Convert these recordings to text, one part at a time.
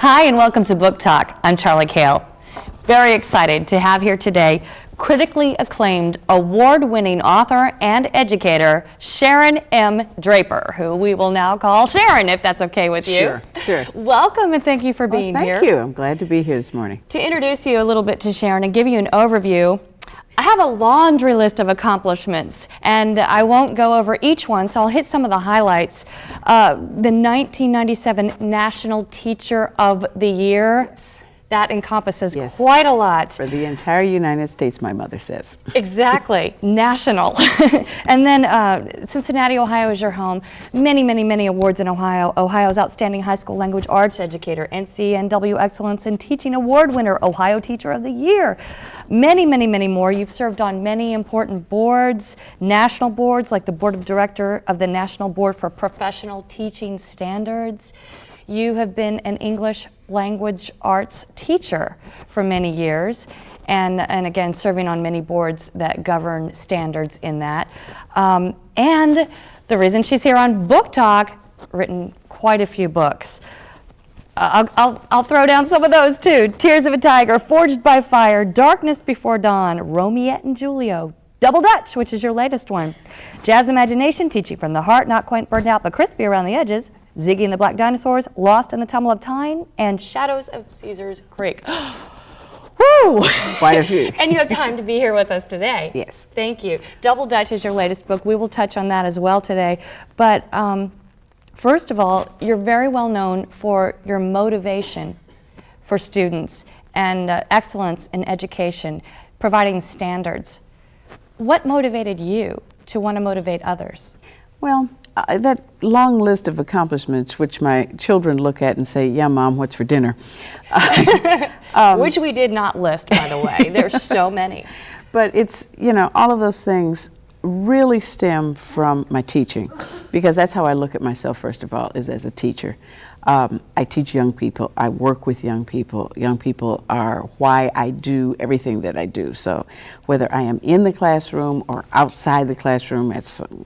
Hi, and welcome to Book Talk. I'm Charlie Kale. Very excited to have here today critically acclaimed, award-winning author and educator, Sharon M. Draper, who we will now call Sharon, if that's okay with you. Sure. Welcome, and thank you for being here. Thank you. I'm glad to be here this morning. To introduce you a little bit to Sharon and give you an overview, I have a laundry list of accomplishments, and I won't go over each one, so I'll hit some of the highlights. The 1997 National Teacher of the Year. Yes. That encompasses quite a lot. For the entire United States, my mother says. Exactly. National. And then Cincinnati, Ohio is your home. Many awards in Ohio. Ohio's Outstanding High School Language Arts Educator, NCNW Excellence in Teaching Award winner, Ohio Teacher of the Year. Many more. You've served on many important boards, national boards, like the Board of Director of the National Board for Professional Teaching Standards. You have been an English language arts teacher for many years, and again, serving on many boards that govern standards in that. And the reason she's here on Book Talk, written quite a few books. I'll throw down some of those too. Tears of a Tiger, Forged by Fire, Darkness Before Dawn, Romeo and Julio, Double Dutch, which is your latest one, Jazz Imagination, Teaching from the Heart, Not Quite Burnt Out but Crispy Around the Edges, Ziggy and the Black Dinosaurs, Lost in the Tumble of Time, and Shadows of Caesar's Creek. Woo! Quite a few. And you have time to be here with us today. Yes. Thank you. Double Dutch is your latest book. We will touch on that as well today. But first of all, you're very well known for your motivation for students and excellence in education, providing standards. What motivated you to want to motivate others? Well, that long list of accomplishments, which my children look at and say, yeah, Mom, what's for dinner? Which we did not list, by the way. There's so many. But it's, all of those things really stem from my teaching, because that's how I look at myself, first of all, is as a teacher. I teach young people. I work with young people. Young people are why I do everything that I do. So whether I am in the classroom or outside the classroom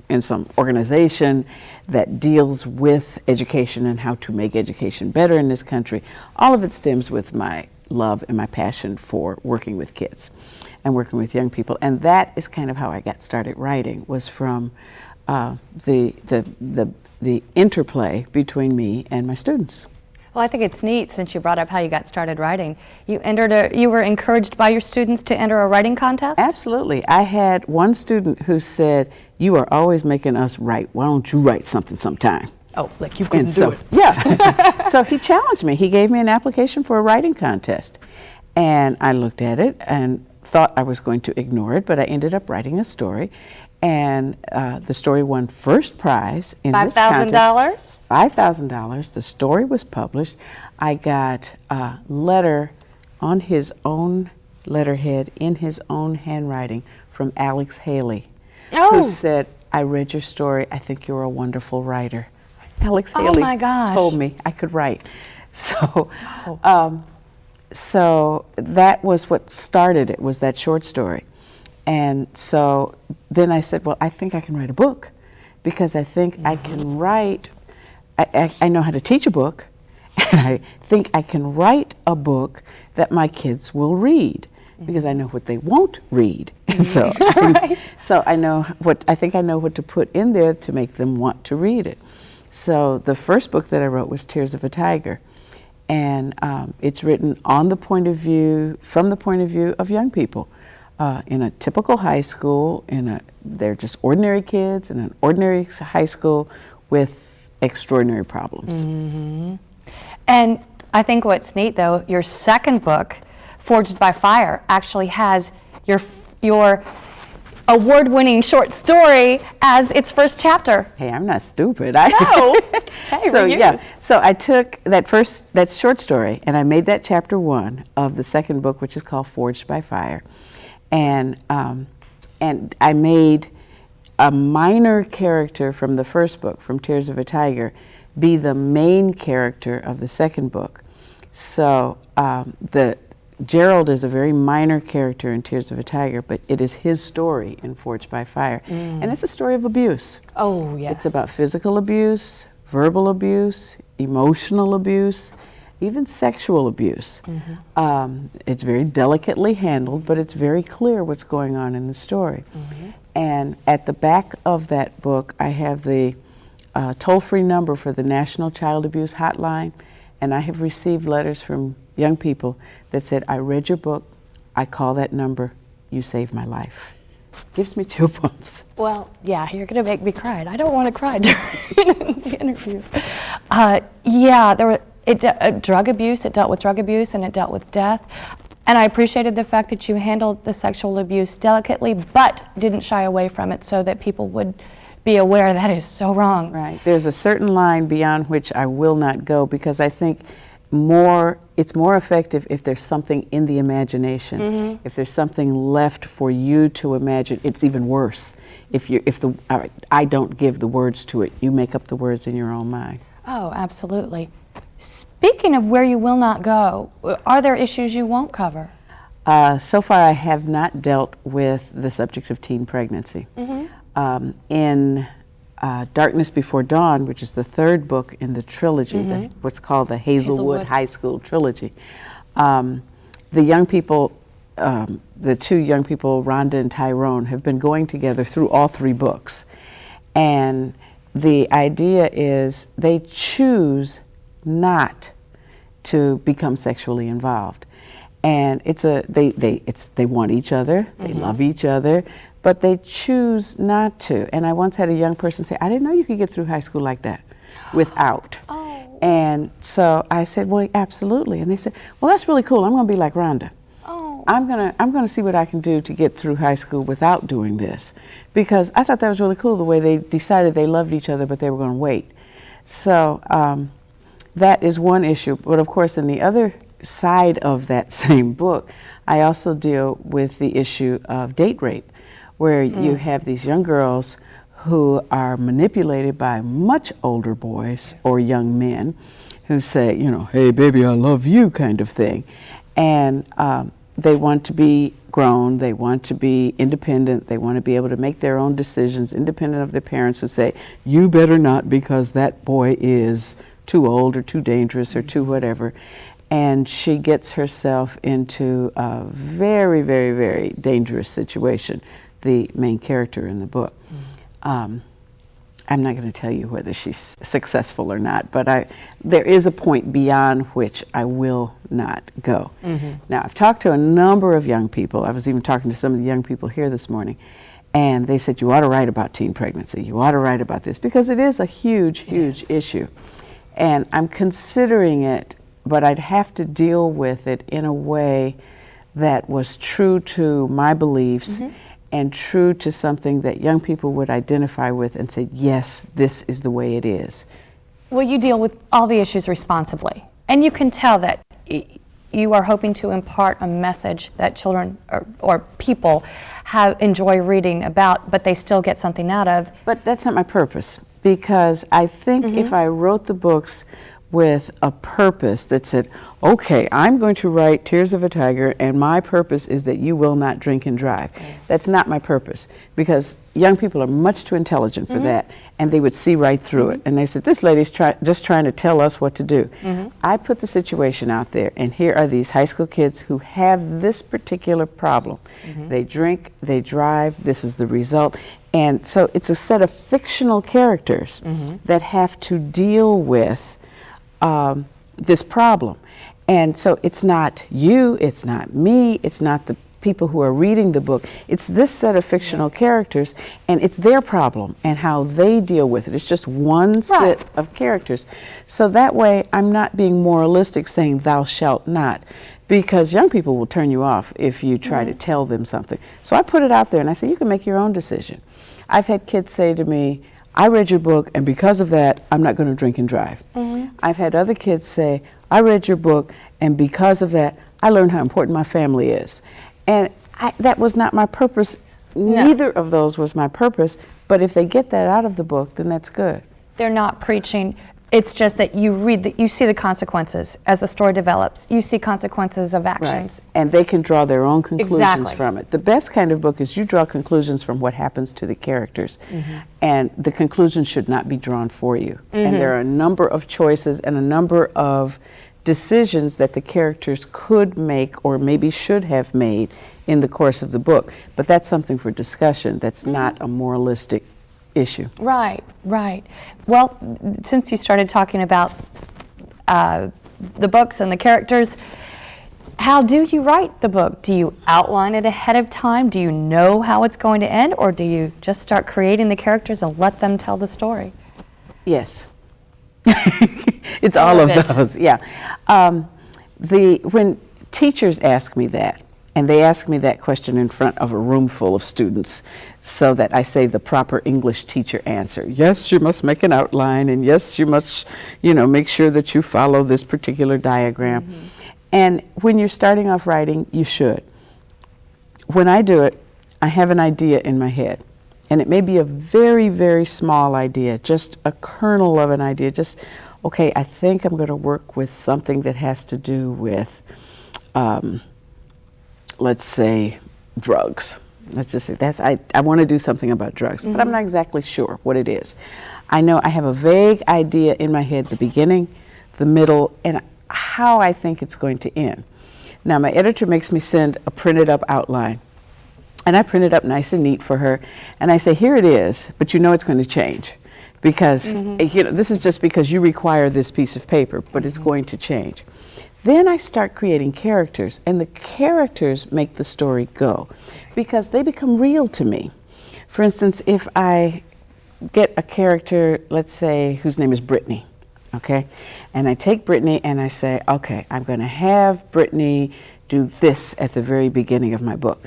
in some organization that deals with education and how to make education better in this country, all of it stems with my love and my passion for working with kids and working with young people. And that is kind of how I got started writing, was from the interplay between me and my students. Well, I think it's neat, since you brought up how you got started writing. You were encouraged by your students to enter a writing contest? Absolutely. I had one student who said, "You are always making us write. Why don't you write something sometime?" Oh, like you couldn't do it. Yeah. So he challenged me. He gave me an application for a writing contest. And I looked at it and thought I was going to ignore it, but I ended up writing a story. And the story won first prize in this contest. $5,000? $5,000. The story was published. I got a letter on his own letterhead, in his own handwriting, from Alex Haley, who said, "I read your story. I think you're a wonderful writer." Alex Haley told me I could write. So, so that was what started it, was that short story. And so then I said, well, I think I can write a book, because I think I can write, I know how to teach a book, and I think I can write a book that my kids will read, because I know what they won't read. And so, so I think I know what to put in there to make them want to read it. So the first book that I wrote was Tears of a Tiger. And it's written from the point of view of young people. In a typical high school, they're just ordinary kids in an ordinary high school with extraordinary problems. Mm-hmm. And I think what's neat, though, your second book, Forged by Fire, actually has your award-winning short story as its first chapter. Hey, I'm not stupid. No. Hey, so I took that short story, and I made that chapter 1 of the second book, which is called Forged by Fire. And I made a minor character from the first book, from Tears of a Tiger, be the main character of the second book. So Gerald is a very minor character in Tears of a Tiger, but it is his story in Forged by Fire. And it's a story of abuse. Oh, yes. It's about physical abuse, verbal abuse, emotional abuse, even sexual abuse. It's very delicately handled, but it's very clear what's going on in the story. And at the back of that book, I have the toll-free number for the National Child Abuse Hotline, and I have received letters from young people that said, I read your book, I call that number, you saved my life. Gives me chill bumps. Well, yeah, you're going to make me cry. I don't want to cry during the interview. Yeah, there were drug abuse. It dealt with drug abuse, and it dealt with death. And I appreciated the fact that you handled the sexual abuse delicately, but didn't shy away from it so that people would be aware that is so wrong. Right. There's a certain line beyond which I will not go, because I think it's more effective if there's something in the imagination. If there's something left for you to imagine. It's even worse if I don't give the words to it. You make up the words in your own mind. Oh, absolutely. Speaking of where you will not go, are there issues you won't cover? So far, I have not dealt with the subject of teen pregnancy. In Darkness Before Dawn, which is the third book in the trilogy, what's called the Hazelwood High School trilogy, the young people, the two young people, Rhonda and Tyrone, have been going together through all three books. And the idea is they choose not to become sexually involved. And they want each other, they love each other, but they choose not to. And I once had a young person say, I didn't know you could get through high school like that without. And so I said, well, absolutely. And they said, well, that's really cool. I'm going to be like Rhonda. I'm gonna see what I can do to get through high school without doing this, because I thought that was really cool, the way they decided they loved each other, but they were going to wait. So that is one issue. But of course, in the other side of that same book, I also deal with the issue of date rape, where you have these young girls who are manipulated by much older boys or young men who say, you know, hey baby, I love you, kind of thing. And they want to be grown, they want to be independent, they want to be able to make their own decisions independent of their parents who say, you better not, because that boy is too old or too dangerous or too whatever. And she gets herself into a very, very, very dangerous situation, the main character in the book. I'm not going to tell you whether she's successful or not, but there is a point beyond which I will not go. Now, I've talked to a number of young people. I was even talking to some of the young people here this morning, and they said, you ought to write about teen pregnancy. You ought to write about this, because it is a huge, huge issue. And I'm considering it, but I'd have to deal with it in a way that was true to my beliefs and true to something that young people would identify with and say, yes, this is the way it is. Well, you deal with all the issues responsibly, and you can tell that you are hoping to impart a message that children or people enjoy reading about, but they still get something out of. But that's not my purpose, because I think if I wrote the books with a purpose that said, okay, I'm going to write Tears of a Tiger, and my purpose is that you will not drink and drive. That's not my purpose, because young people are much too intelligent for that, and they would see right through it. And they said, this lady's just trying to tell us what to do. I put the situation out there, and here are these high school kids who have this particular problem. They drink, they drive, this is the result. And so it's a set of fictional characters that have to deal with this problem. And so it's not you, it's not me, it's not the people who are reading the book. It's this set of fictional characters, and it's their problem and how they deal with it. It's just one set of characters. So that way I'm not being moralistic saying thou shalt not, because young people will turn you off if you try to tell them something. So I put it out there and I say, you can make your own decision. I've had kids say to me, I read your book, and because of that, I'm not going to drink and drive. I've had other kids say, I read your book, and because of that, I learned how important my family is. And that was not my purpose. No. Neither of those was my purpose, but if they get that out of the book, then that's good. They're not preaching. It's just that you see the consequences as the story develops. You see consequences of actions. Right. And they can draw their own conclusions from it. The best kind of book is you draw conclusions from what happens to the characters. And the conclusion should not be drawn for you. And there are a number of choices and a number of decisions that the characters could make or maybe should have made in the course of the book. But that's something for discussion. That's not a moralistic issue. Right, right. Well, since you started talking about the books and the characters, how do you write the book? Do you outline it ahead of time? Do you know how it's going to end? Or do you just start creating the characters and let them tell the story? Yes. It's all of those, yeah. When teachers ask me that, and they ask me that question in front of a room full of students, so that I say the proper English teacher answer. Yes, you must make an outline, and yes, you must, make sure that you follow this particular diagram. Mm-hmm. And when you're starting off writing, you should. When I do it, I have an idea in my head. And it may be a very, very small idea, just a kernel of an idea. Just, okay, I think I'm going to work with something that has to do with, let's say, drugs. Let's just say I want to do something about drugs, but I'm not exactly sure what it is. I know I have a vague idea in my head, the beginning, the middle, and how I think it's going to end. Now, my editor makes me send a printed up outline. And I print it up nice and neat for her. And I say, here it is, but it's going to change. Because, this is just because you require this piece of paper, but it's going to change. Then I start creating characters, and the characters make the story go. Because they become real to me. For instance, if I get a character, let's say, whose name is Brittany, okay? And I take Brittany and I say, okay, I'm going to have Brittany do this at the very beginning of my book.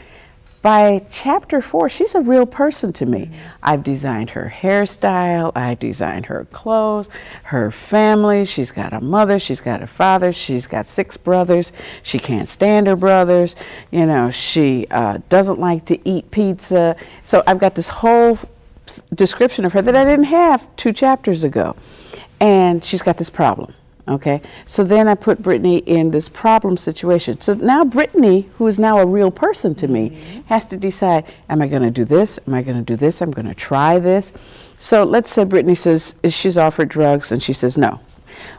By chapter 4, she's a real person to me. I've designed her hairstyle, I've designed her clothes, her family. She's got a mother, she's got a father, she's got 6 brothers. She can't stand her brothers. She doesn't like to eat pizza. So I've got this whole description of her that I didn't have 2 chapters ago. And she's got this problem. Okay, so then I put Brittany in this problem situation. So now Brittany, who is now a real person to me, has to decide, am I going to do this? Am I going to do this? I'm going to try this. So let's say Brittany says she's offered drugs and she says no.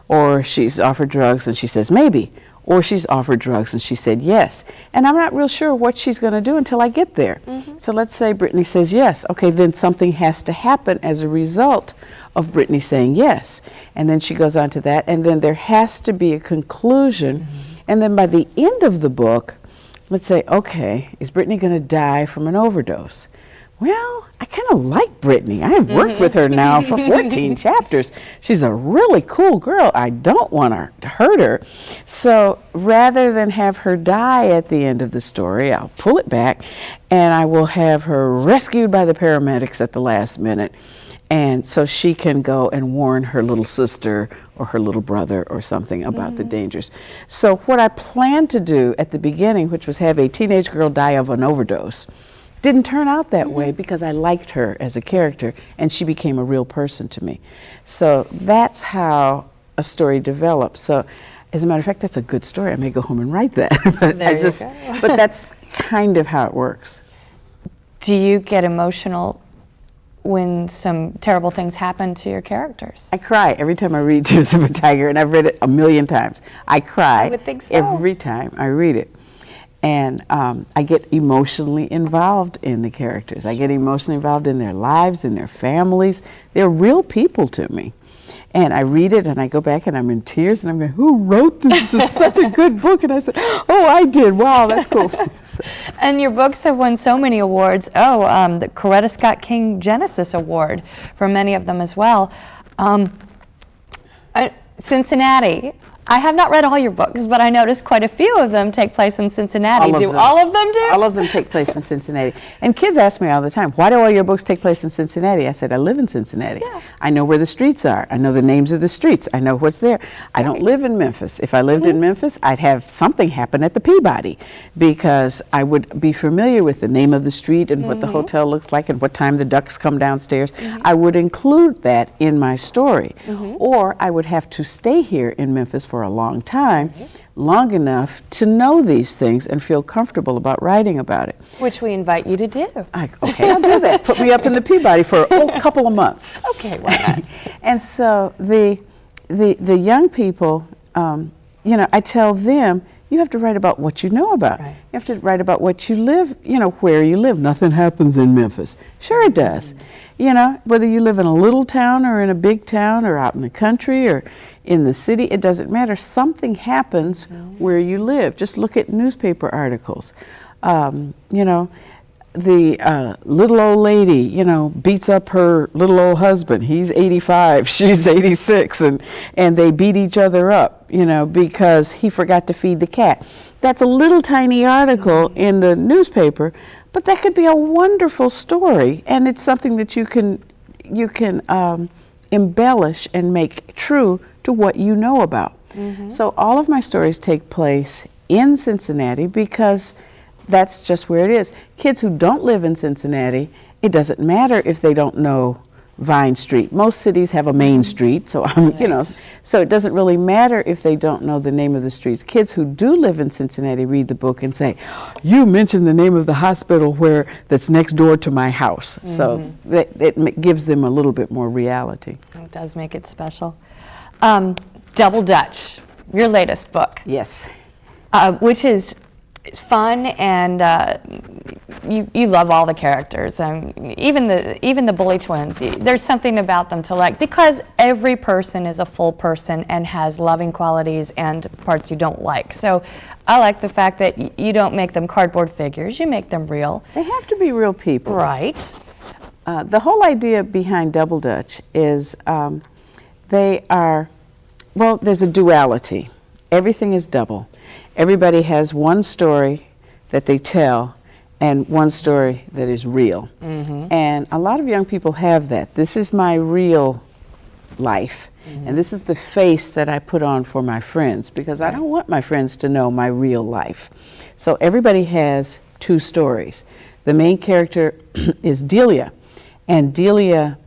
Or she's offered drugs and she says maybe. Or she's offered drugs and she said yes. And I'm not real sure what she's going to do until I get there. So let's say Brittany says yes. Okay, then something has to happen as a result of Brittany saying yes. And then she goes on to that, and then there has to be a conclusion. And then by the end of the book, let's say, okay, is Brittany going to die from an overdose? Well, I kind of like Brittany. I have worked with her now for 14 chapters. She's a really cool girl. I don't want to hurt her. So rather than have her die at the end of the story, I'll pull it back and I will have her rescued by the paramedics at the last minute. And so she can go and warn her little sister or her little brother or something about the dangers. So what I planned to do at the beginning, which was have a teenage girl die of an overdose, didn't turn out that way because I liked her as a character and she became a real person to me. So that's how a story develops. So as a matter of fact, that's a good story. I may go home and write that. But that's kind of how it works. Do you get emotional when some terrible things happen to your characters? I cry every time I read Tears of a Tiger, and I've read it a million times. I cry I would think so. Every time I read it. And I get emotionally involved in the characters. I get emotionally involved in their lives, in their families. They're real people to me. And I read it and I go back and I'm in tears and I'm going, who wrote this? This is such a good book. And I said, oh, I did. Wow, that's cool. And your books have won so many awards. The Coretta Scott King Genesis Award for many of them as well. Cincinnati. I have not read all your books, but I noticed quite a few of them take place in Cincinnati. All of them do? All of them take place in Cincinnati. And kids ask me all the time, why do all your books take place in Cincinnati? I said, I live in Cincinnati. Yeah. I know where the streets are. I know the names of the streets. I know what's there. I don't live in Memphis. If I lived in Memphis, I'd have something happen at the Peabody because I would be familiar with the name of the street and what the hotel looks like and what time the ducks come downstairs. I would include that in my story. Or I would have to stay here in Memphis for a long time, long enough to know these things and feel comfortable about writing about it. Which we invite you to do. Okay, I'll do that. Put me up in the Peabody for a couple of months. Okay, why not? And so the young people, I tell them, you have to write about what you know about. Right. You have to write about what you live, where you live. Nothing happens in Memphis. Sure it does. Whether you live in a little town or in a big town or out in the country or in the city, it doesn't matter. Something happens where you live. Just look at newspaper articles. The little old lady, beats up her little old husband. He's 85, she's 86, and they beat each other up, because he forgot to feed the cat. That's a little tiny article in the newspaper, but that could be a wonderful story, and it's something that you can embellish and make true to what you know about. So all of my stories take place in Cincinnati because that's just where it is. Kids who don't live in Cincinnati, it doesn't matter if they don't know Vine Street. Most cities have a main street, so so it doesn't really matter if they don't know the name of the streets. Kids who do live in Cincinnati read the book and say, "You mentioned the name of the hospital that's next door to my house." So it gives them a little bit more reality. It does make it special. Double Dutch, your latest book. Yes. Which is fun, and you love all the characters, even the bully twins. There's something about them to like, because every person is a full person and has loving qualities and parts you don't like. So I like the fact that you don't make them cardboard figures, you make them real. They have to be real people. Right. The whole idea behind Double Dutch is there's a duality. Everything is double. Everybody has one story that they tell and one story that is real. And a lot of young people have that. This is my real life, and this is the face that I put on for my friends, because I don't want my friends to know my real life. So everybody has two stories. The main character is Delia, and Delia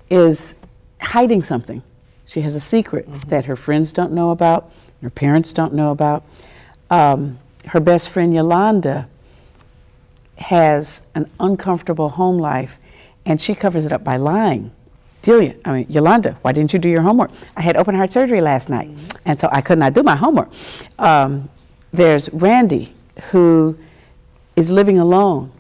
is hiding something. She has a secret that her friends don't know about, her parents don't know about. Her best friend Yolanda has an uncomfortable home life, and she covers it up by lying. Yolanda, why didn't you do your homework? I had open heart surgery last night, and so I could not do my homework. There's Randy, who is living alone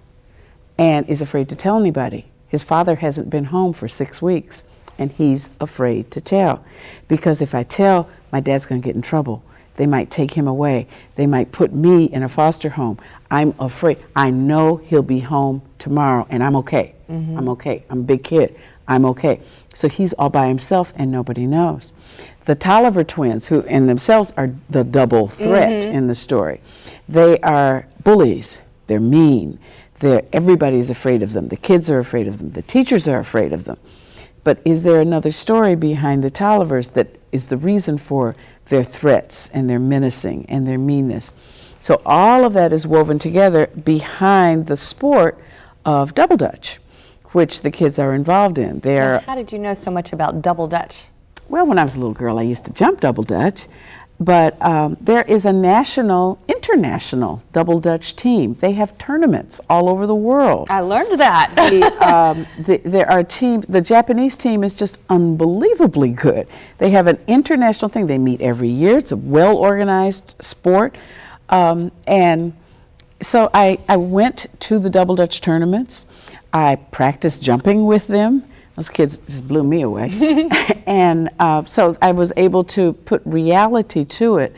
and is afraid to tell anybody. His father hasn't been home for 6 weeks, and he's afraid to tell, because if I tell, my dad's going to get in trouble. They might take him away. They might put me in a foster home. I'm afraid. I know he'll be home tomorrow, and I'm okay. I'm okay. I'm a big kid. I'm okay. So he's all by himself, and nobody knows. The Tolliver twins, who in themselves are the double threat in the story, they are bullies. They're mean. Everybody's afraid of them. The kids are afraid of them. The teachers are afraid of them. But is there another story behind the Tollivers that is the reason for their threats and their menacing and their meanness? So all of that is woven together behind the sport of Double Dutch, which the kids are involved in. How did you know so much about Double Dutch? Well, when I was a little girl, I used to jump Double Dutch. But there is a international Double Dutch team. They have tournaments all over the world. I learned that. There are teams. The Japanese team is just unbelievably good. They have an international thing. They meet every year. It's a well-organized sport. And so I went to the Double Dutch tournaments. I practiced jumping with them. Those kids just blew me away. And so I was able to put reality to it,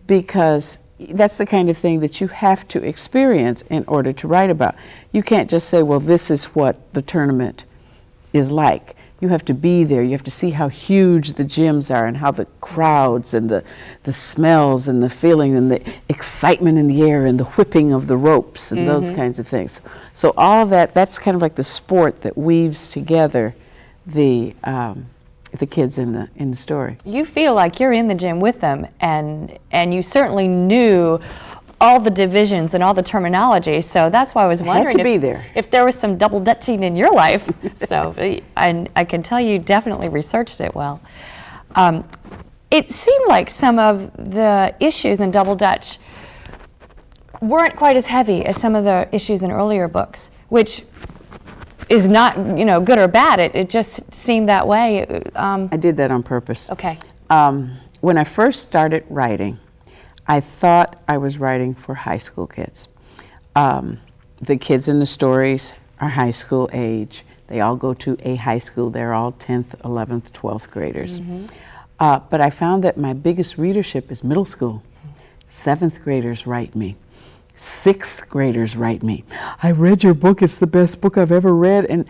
because that's the kind of thing that you have to experience in order to write about. You can't just say, well, this is what the tournament is like. You have to be there. You have to see how huge the gyms are and how the crowds and the smells and the feeling and the excitement in the air and the whipping of the ropes and those kinds of things. So all of that's kind of like the sport that weaves together the kids in the story. You feel like you're in the gym with them, and you certainly knew all the divisions and all the terminology. So that's why I was wondering if there was some double dutching in your life. So I can tell you definitely researched it well. It seemed like some of the issues in Double Dutch weren't quite as heavy as some of the issues in earlier books, which is not, good or bad. It just seemed that way. I did that on purpose. Okay. when I first started writing, I thought I was writing for high school kids. The kids in the stories are high school age. They all go to a high school. They're all 10th, 11th, 12th graders. But I found that my biggest readership is middle school. 7th graders write me. 6th graders write me. I read your book. It's the best book I've ever read. And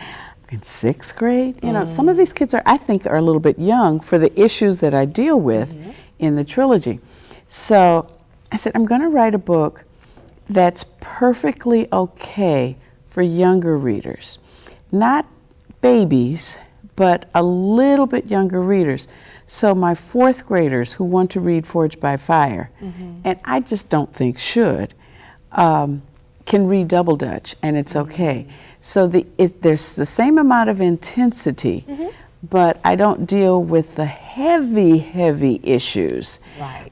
in 6th grade, you know, some of these kids I think are a little bit young for the issues that I deal with in the trilogy. So I said, I'm going to write a book that's perfectly okay for younger readers. Not babies, but a little bit younger readers. So my 4th graders who want to read Forged by Fire, and I just don't think should, can read Double Dutch, and it's okay. So there's the same amount of intensity, but I don't deal with the heavy, heavy issues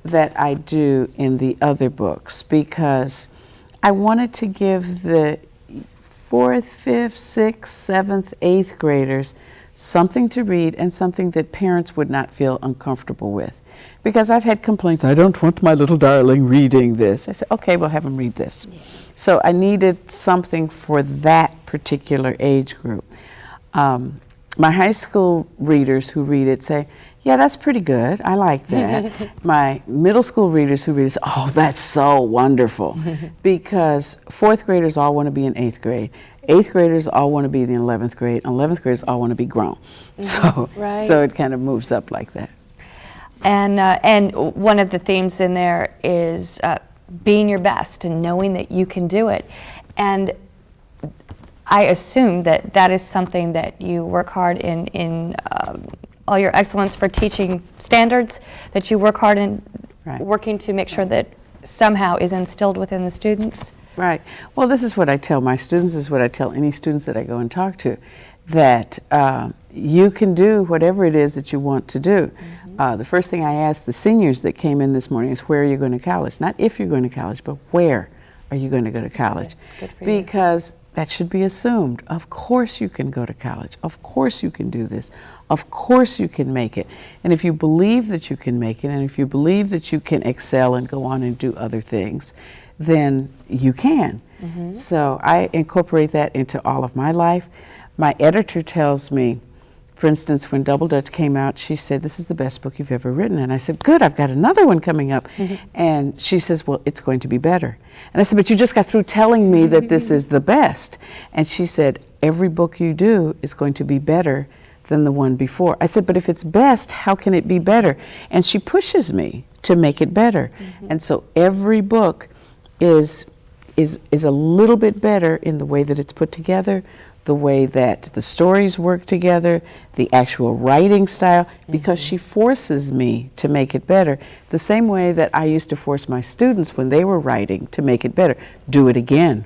that I do in the other books, because I wanted to give the 4th, 5th, 6th, 7th, 8th graders something to read and something that parents would not feel uncomfortable with. Because I've had complaints, I don't want my little darling reading this. I said, okay, we'll have them read this. So I needed something for that particular age group. My high school readers who read it say, yeah, that's pretty good. I like that. My middle school readers who read it say, oh, that's so wonderful. Because 4th graders all want to be in 8th grade. 8th graders all want to be in the 11th grade. 11th graders all want to be grown. So it kind of moves up like that. And one of the themes in there is being your best and knowing that you can do it. And I assume that that is something that you work hard in all your excellence for teaching standards, that you work hard in working to make sure that somehow is instilled within the students. Right. Well, this is what I tell my students, this is what I tell any students that I go and talk to, that you can do whatever it is that you want to do. The first thing I asked the seniors that came in this morning is, where are you going to college? Not if you're going to college, but where are you going to go to college? Good for because that should be assumed. Of course you can go to college. Of course you can do this. Of course you can make it. And if you believe that you can make it, and if you believe that you can excel and go on and do other things, then you can. So I incorporate that into all of my life. My editor tells me, for instance, when Double Dutch came out, she said, this is the best book you've ever written. And I said, good, I've got another one coming up. And she says, well, it's going to be better. And I said, but you just got through telling me that this is the best. And she said, every book you do is going to be better than the one before. I said, but if it's best, how can it be better? And she pushes me to make it better. And so every book is a little bit better in the way that it's put together, the way that the stories work together, the actual writing style, because she forces me to make it better. The same way that I used to force my students when they were writing to make it better. Do it again.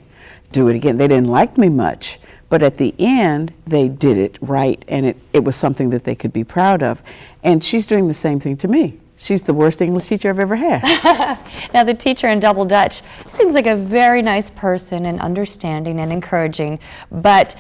Do it again. They didn't like me much, but at the end, they did it right, and it was something that they could be proud of. And she's doing the same thing to me. She's the worst English teacher I've ever had. Now, the teacher in Double Dutch seems like a very nice person and understanding and encouraging, but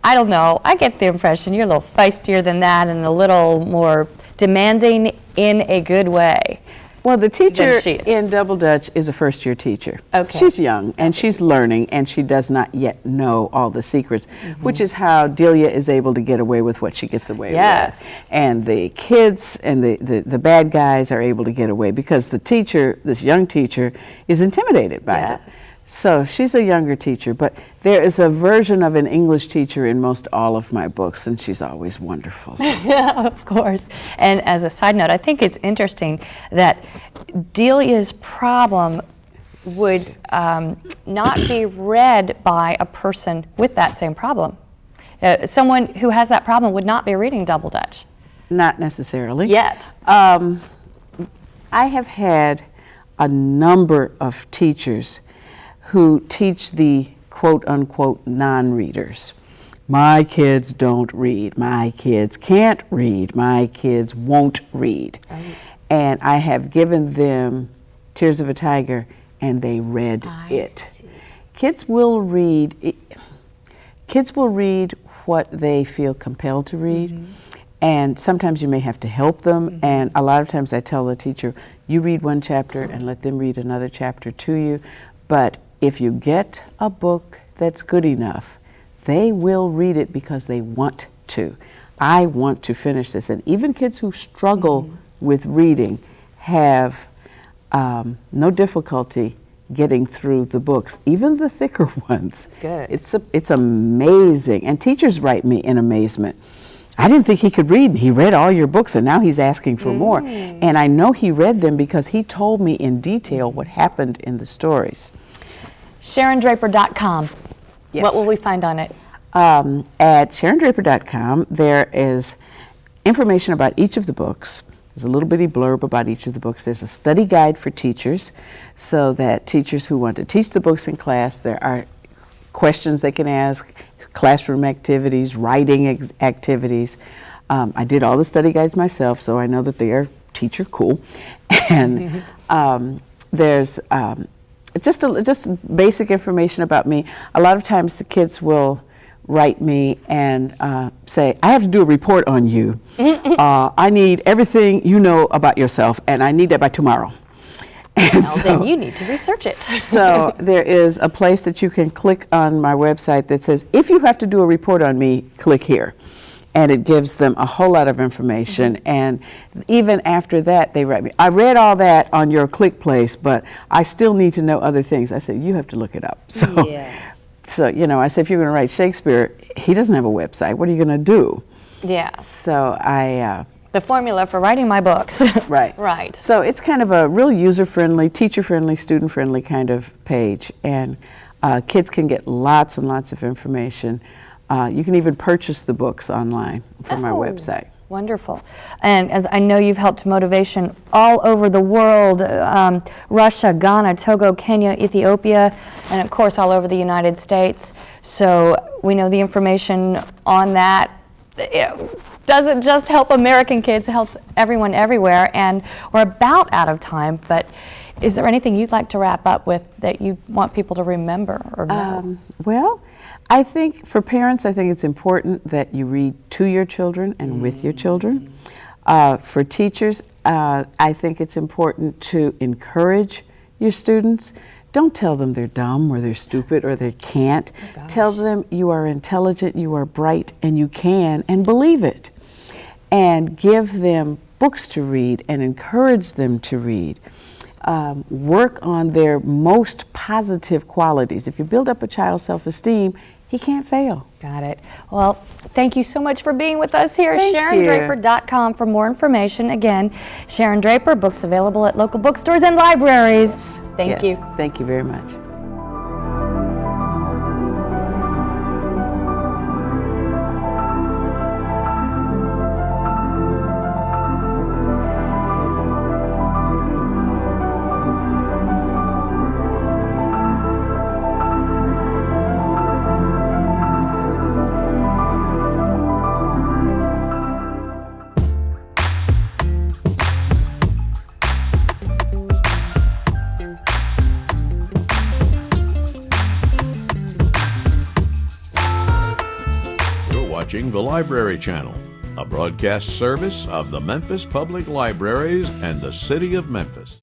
I don't know, I get the impression you're a little feistier than that and a little more demanding in a good way. Well, the teacher in Double Dutch is a first-year teacher. Okay. She's young, and she's learning, and she does not yet know all the secrets, which is how Delia is able to get away with what she gets away with. And the kids and the bad guys are able to get away because the teacher, this young teacher, is intimidated by it. So she's a younger teacher, but there is a version of an English teacher in most all of my books, and she's always wonderful. So. Of course. And as a side note, I think it's interesting that Delia's problem would not be read by a person with that same problem. Someone who has that problem would not be reading Double Dutch. Not necessarily. Yet. I have had a number of teachers who teach the quote-unquote non-readers. My kids don't read. My kids can't read. My kids won't read. And I have given them Tears of a Tiger, and they read it. Kids will read. Kids will read what they feel compelled to read, And sometimes you may have to help them, and a lot of times I tell the teacher, you read one chapter and let them read another chapter to you. But if you get a book that's good enough, they will read it because they want to. I want to finish this. And even kids who struggle with reading have no difficulty getting through the books, even the thicker ones. Good. It's amazing. And teachers write me in amazement. I didn't think he could read, and he read all your books, and now he's asking for more. And I know he read them because he told me in detail what happened in the stories. SharonDraper.com. Yes. What will we find on it? At SharonDraper.com, there is information about each of the books. There's a little bitty blurb about each of the books. There's a study guide for teachers, so that teachers who want to teach the books in class, there are questions they can ask, classroom activities, writing activities. I did all the study guides myself, so I know that they are teacher cool. And there's just basic information about me. A lot of times the kids will write me and say, I have to do a report on you. I need everything you know about yourself, and I need that by tomorrow. And Well, then you need to research it. So there is a place that you can click on my website that says, if you have to do a report on me, click here. And it gives them a whole lot of information. And even after that, they write me, I read all that on your click place, but I still need to know other things. I said, you have to look it up. So, Yes. so you know, I said, if you're going to write Shakespeare, he doesn't have a website. What are you going to do? Yeah. So The formula for writing my books. right. Right. So it's kind of a real user-friendly, teacher-friendly, student-friendly kind of page. And kids can get lots and lots of information. You can even purchase the books online from my website. Wonderful. And as I know you've helped motivation all over the world, Russia, Ghana, Togo, Kenya, Ethiopia, and of course all over the United States. So we know the information on that doesn't just help American kids, it helps everyone everywhere. And we're about out of time, but is there anything you'd like to wrap up with that you want people to remember or know? Well, I think for parents, I think it's important that you read to your children and with your children. For teachers, I think it's important to encourage your students. Don't tell them they're dumb or they're stupid or they can't. Tell them you are intelligent, you are bright, and you can, and believe it. And give them books to read and encourage them to read. Work on their most positive qualities. If you build up a child's self-esteem, he can't fail. Got it. Well, thank you so much for being with us here. Thank SharonDraper.com for more information. Again, Sharon Draper, books available at local bookstores and libraries. Thank you. Thank you very much. Watching the Library Channel, a broadcast service of the Memphis Public Libraries and the City of Memphis.